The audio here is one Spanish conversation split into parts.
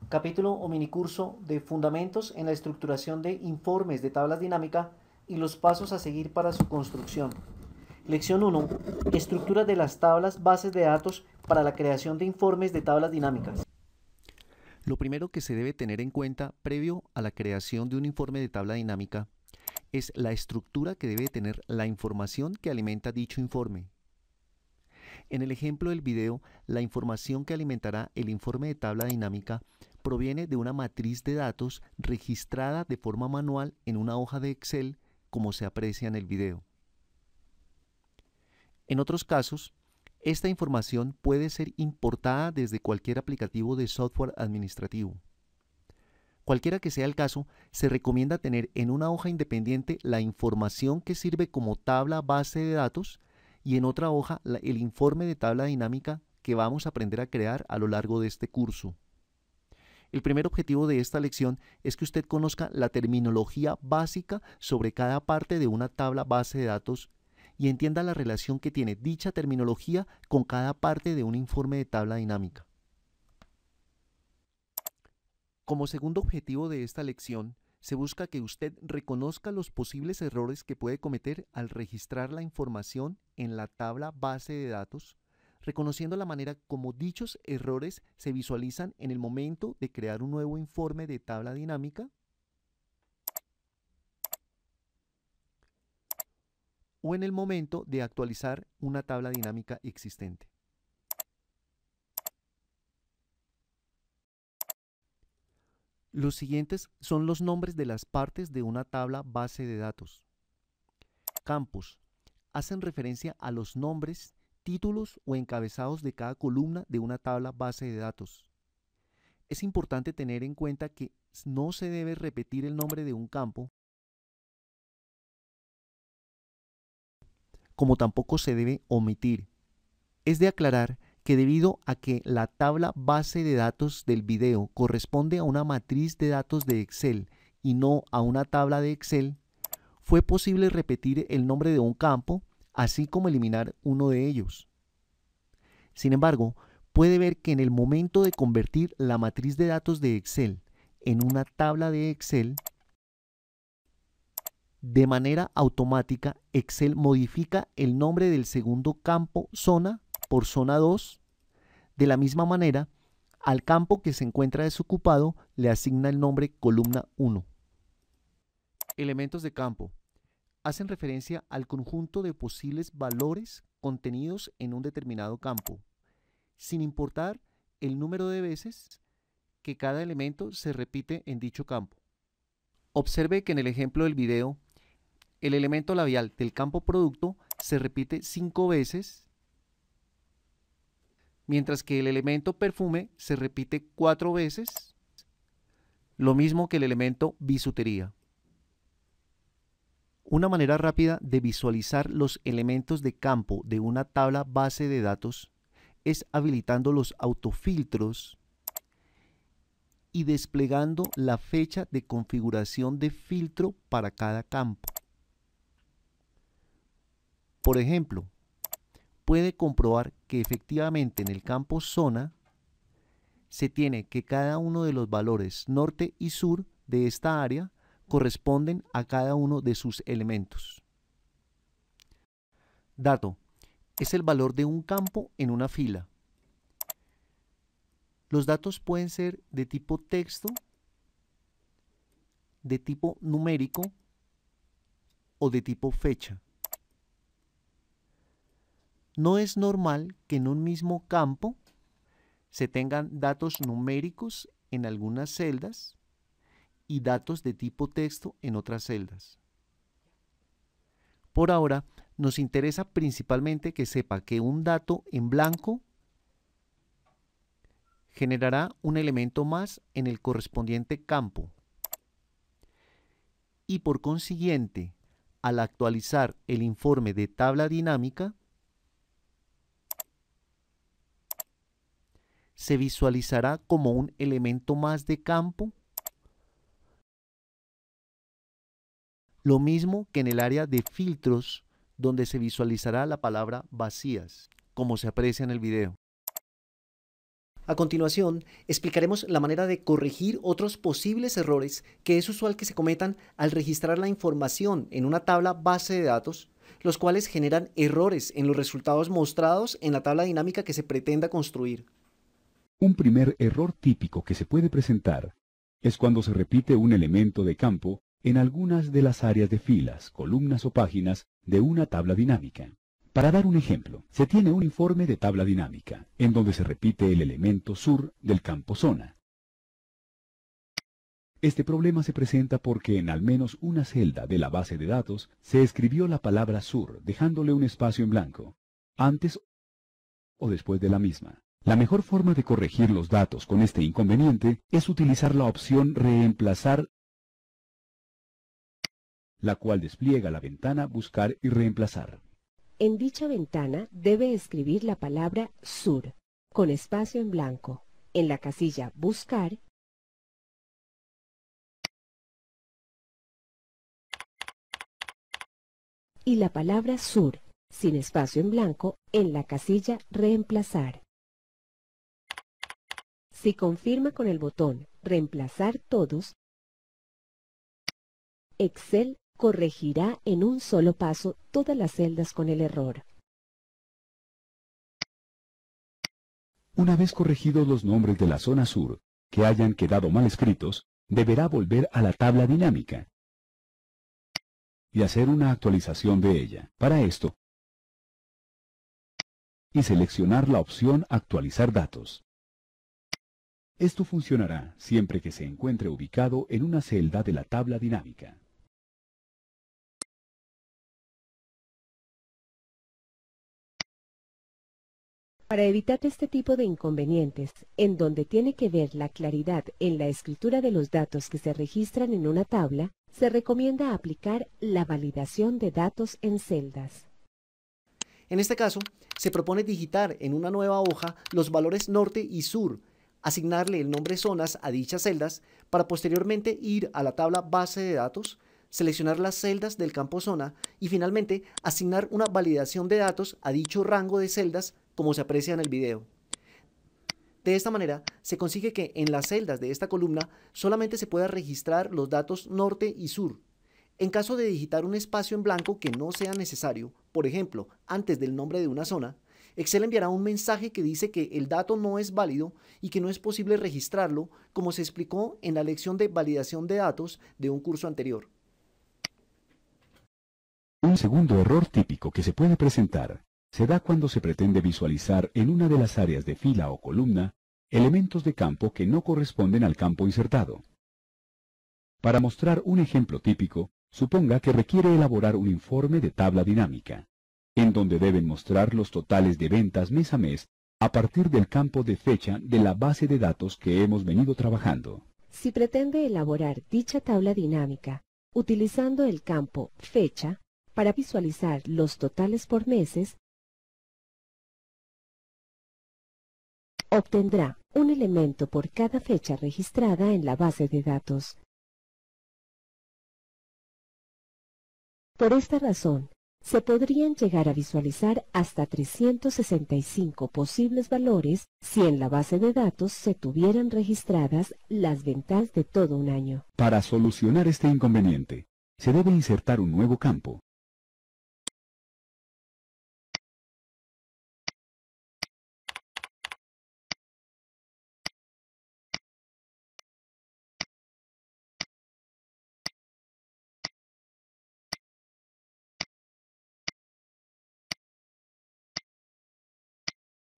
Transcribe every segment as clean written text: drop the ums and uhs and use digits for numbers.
Capítulo o minicurso de Fundamentos en la estructuración de informes de tablas dinámicas y los pasos a seguir para su construcción. Lección 1. Estructura de las tablas bases de datos para la creación de informes de tablas dinámicas. Lo primero que se debe tener en cuenta previo a la creación de un informe de tabla dinámica es la estructura que debe tener la información que alimenta dicho informe. En el ejemplo del video, la información que alimentará el informe de tabla dinámica proviene de una matriz de datos registrada de forma manual en una hoja de Excel, como se aprecia en el video. En otros casos, esta información puede ser importada desde cualquier aplicativo de software administrativo. Cualquiera que sea el caso, se recomienda tener en una hoja independiente la información que sirve como tabla base de datos y en otra hoja el informe de tabla dinámica que vamos a aprender a crear a lo largo de este curso. El primer objetivo de esta lección es que usted conozca la terminología básica sobre cada parte de una tabla base de datos y entienda la relación que tiene dicha terminología con cada parte de un informe de tabla dinámica. Como segundo objetivo de esta lección, se busca que usted reconozca los posibles errores que puede cometer al registrar la información en la tabla base de datos, reconociendo la manera como dichos errores se visualizan en el momento de crear un nuevo informe de tabla dinámica o en el momento de actualizar una tabla dinámica existente. Los siguientes son los nombres de las partes de una tabla base de datos. Campos hacen referencia a los nombres, títulos o encabezados de cada columna de una tabla base de datos. Es importante tener en cuenta que no se debe repetir el nombre de un campo, como tampoco se debe omitir. Es de aclarar que debido a que la tabla base de datos del video corresponde a una matriz de datos de Excel y no a una tabla de Excel, fue posible repetir el nombre de un campo, así como eliminar uno de ellos. Sin embargo, puede ver que en el momento de convertir la matriz de datos de Excel en una tabla de Excel, de manera automática, Excel modifica el nombre del segundo campo zona por zona 2. De la misma manera, al campo que se encuentra desocupado le asigna el nombre columna 1. Elementos de campo hacen referencia al conjunto de posibles valores contenidos en un determinado campo, sin importar el número de veces que cada elemento se repite en dicho campo. Observe que en el ejemplo del video, el elemento labial del campo producto se repite 5 veces, mientras que el elemento perfume se repite 4 veces, lo mismo que el elemento bisutería. Una manera rápida de visualizar los elementos de campo de una tabla base de datos es habilitando los autofiltros y desplegando la fecha de configuración de filtro para cada campo. Por ejemplo, puede comprobar que efectivamente en el campo zona se tiene que cada uno de los valores norte y sur de esta área corresponden a cada uno de sus elementos. Dato es el valor de un campo en una fila. Los datos pueden ser de tipo texto, de tipo numérico o de tipo fecha. No es normal que en un mismo campo se tengan datos numéricos en algunas celdas y datos de tipo texto en otras celdas. Por ahora, nos interesa principalmente que sepa que un dato en blanco generará un elemento más en el correspondiente campo y por consiguiente, al actualizar el informe de tabla dinámica, se visualizará como un elemento más de campo, lo mismo que en el área de filtros, donde se visualizará la palabra vacías, como se aprecia en el video. A continuación, explicaremos la manera de corregir otros posibles errores que es usual que se cometan al registrar la información en una tabla base de datos, los cuales generan errores en los resultados mostrados en la tabla dinámica que se pretenda construir. Un primer error típico que se puede presentar es cuando se repite un elemento de campo en algunas de las áreas de filas, columnas o páginas de una tabla dinámica. Para dar un ejemplo, se tiene un informe de tabla dinámica, en donde se repite el elemento sur del campo zona. Este problema se presenta porque en al menos una celda de la base de datos se escribió la palabra sur, dejándole un espacio en blanco, antes o después de la misma. La mejor forma de corregir los datos con este inconveniente es utilizar la opción Reemplazar, la cual despliega la ventana Buscar y Reemplazar. En dicha ventana debe escribir la palabra sur, con espacio en blanco, en la casilla Buscar y la palabra sur, sin espacio en blanco, en la casilla Reemplazar. Si confirma con el botón Reemplazar todos, Excel corregirá en un solo paso todas las celdas con el error. Una vez corregidos los nombres de la zona sur que hayan quedado mal escritos, deberá volver a la tabla dinámica y hacer una actualización de ella. Para esto, y seleccionar la opción Actualizar datos. Esto funcionará siempre que se encuentre ubicado en una celda de la tabla dinámica. Para evitar este tipo de inconvenientes, en donde tiene que ver la claridad en la escritura de los datos que se registran en una tabla, se recomienda aplicar la validación de datos en celdas. En este caso, se propone digitar en una nueva hoja los valores norte y sur, asignarle el nombre zonas a dichas celdas para posteriormente ir a la tabla base de datos, seleccionar las celdas del campo zona y finalmente asignar una validación de datos a dicho rango de celdas como se aprecia en el video. De esta manera, se consigue que en las celdas de esta columna solamente se pueda registrar los datos norte y sur. En caso de digitar un espacio en blanco que no sea necesario, por ejemplo, antes del nombre de una zona, Excel enviará un mensaje que dice que el dato no es válido y que no es posible registrarlo, como se explicó en la lección de validación de datos de un curso anterior. Un segundo error típico que se puede presentar se da cuando se pretende visualizar en una de las áreas de fila o columna elementos de campo que no corresponden al campo insertado. Para mostrar un ejemplo típico, suponga que requiere elaborar un informe de tabla dinámica, en donde deben mostrar los totales de ventas mes a mes a partir del campo de fecha de la base de datos que hemos venido trabajando. Si pretende elaborar dicha tabla dinámica utilizando el campo fecha para visualizar los totales por meses, obtendrá un elemento por cada fecha registrada en la base de datos. Por esta razón, se podrían llegar a visualizar hasta 365 posibles valores si en la base de datos se tuvieran registradas las ventas de todo un año. Para solucionar este inconveniente, se debe insertar un nuevo campo.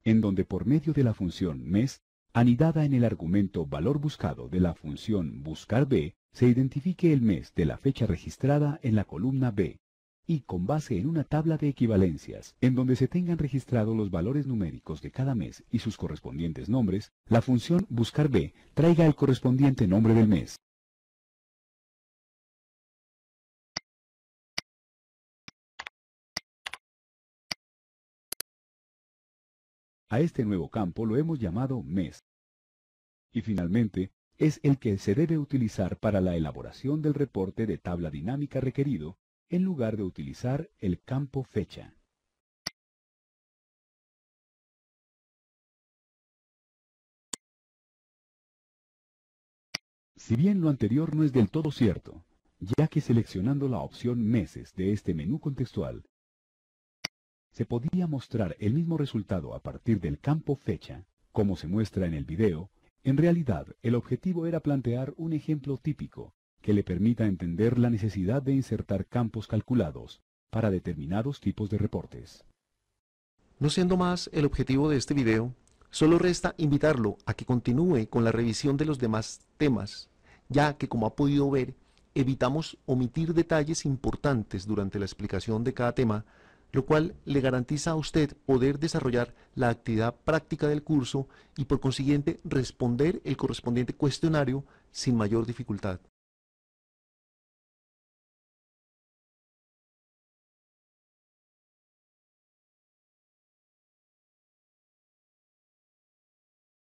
En donde por medio de la función mes, anidada en el argumento valor buscado de la función buscar B, se identifique el mes de la fecha registrada en la columna B, y con base en una tabla de equivalencias, en donde se tengan registrados los valores numéricos de cada mes y sus correspondientes nombres, la función buscar B traiga el correspondiente nombre del mes. A este nuevo campo lo hemos llamado mes. Y finalmente, es el que se debe utilizar para la elaboración del reporte de tabla dinámica requerido, en lugar de utilizar el campo fecha. Si bien lo anterior no es del todo cierto, ya que seleccionando la opción meses de este menú contextual, se podía mostrar el mismo resultado a partir del campo fecha, como se muestra en el video. En realidad, el objetivo era plantear un ejemplo típico que le permita entender la necesidad de insertar campos calculados para determinados tipos de reportes. No siendo más el objetivo de este video, solo resta invitarlo a que continúe con la revisión de los demás temas, ya que, como ha podido ver, evitamos omitir detalles importantes durante la explicación de cada tema, lo cual le garantiza a usted poder desarrollar la actividad práctica del curso y por consiguiente responder el correspondiente cuestionario sin mayor dificultad.